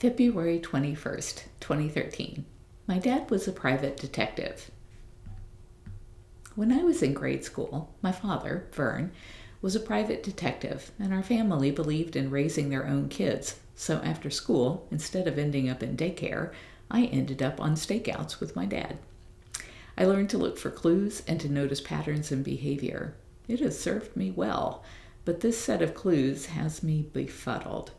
February 21st, 2013. My dad was a private detective. When I was in grade school, my father, Vern, was a private detective, and our family believed in raising their own kids. So after school, instead of ending up in daycare, I ended up on stakeouts with my dad. I learned to look for clues and to notice patterns in behavior. It has served me well, but this set of clues has me befuddled.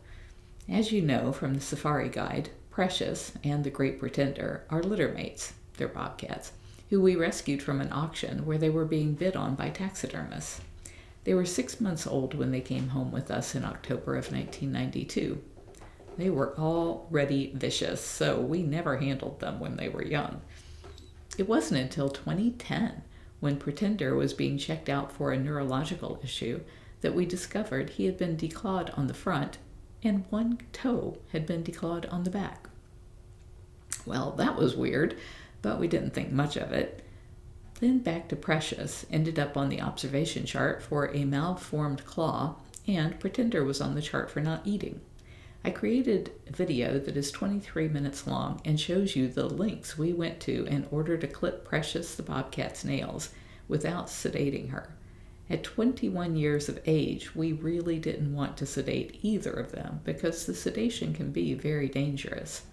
As you know from the Safari Guide, Precious and the Great Pretender are littermates, they're bobcats, who we rescued from an auction where they were being bid on by taxidermists. They were 6 months old when they came home with us in October of 1992. They were already vicious, so we never handled them when they were young. It wasn't until 2010, when Pretender was being checked out for a neurological issue, that we discovered he had been declawed on the front and one toe had been declawed on the back. Well, that was weird, but we didn't think much of it. Then back to Precious, ended up on the observation chart for a malformed claw, and Pretender was on the chart for not eating. I created a video that is 23 minutes long and shows you the lengths we went to in order to clip Precious the bobcat's nails without sedating her. At 21 years of age, we really didn't want to sedate either of them because the sedation can be very dangerous.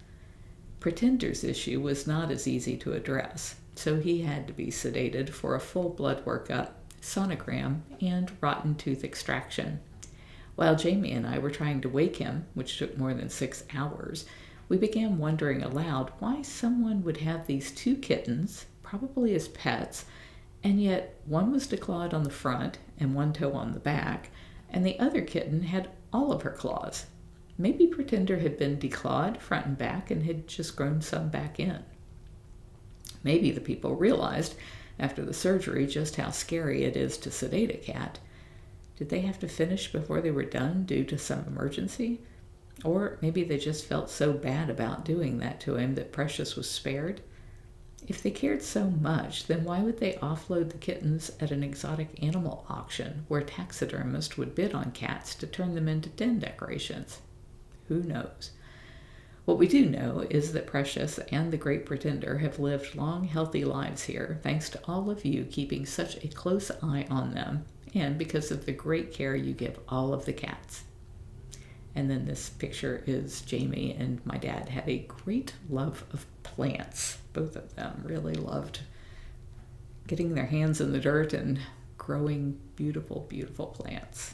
Pretender's issue was not as easy to address, so he had to be sedated for a full blood workup, sonogram, and rotten tooth extraction. While Jamie and I were trying to wake him, which took more than 6 hours, we began wondering aloud why someone would have these two kittens, probably as pets, and yet one was declawed on the front and one toe on the back, and the other kitten had all of her claws. Maybe Pretender had been declawed front and back and had just grown some back in. Maybe the people realized after the surgery just how scary it is to sedate a cat. Did they have to finish before they were done due to some emergency? Or maybe they just felt so bad about doing that to him that Precious was spared? If they cared so much, then why would they offload the kittens at an exotic animal auction where taxidermists would bid on cats to turn them into den decorations? Who knows? What we do know is that Precious and the Great Pretender have lived long, healthy lives here, thanks to all of you keeping such a close eye on them, and because of the great care you give all of the cats. And then this picture is Jamie and my dad had a great love of plants. Both of them really loved getting their hands in the dirt and growing beautiful, beautiful plants.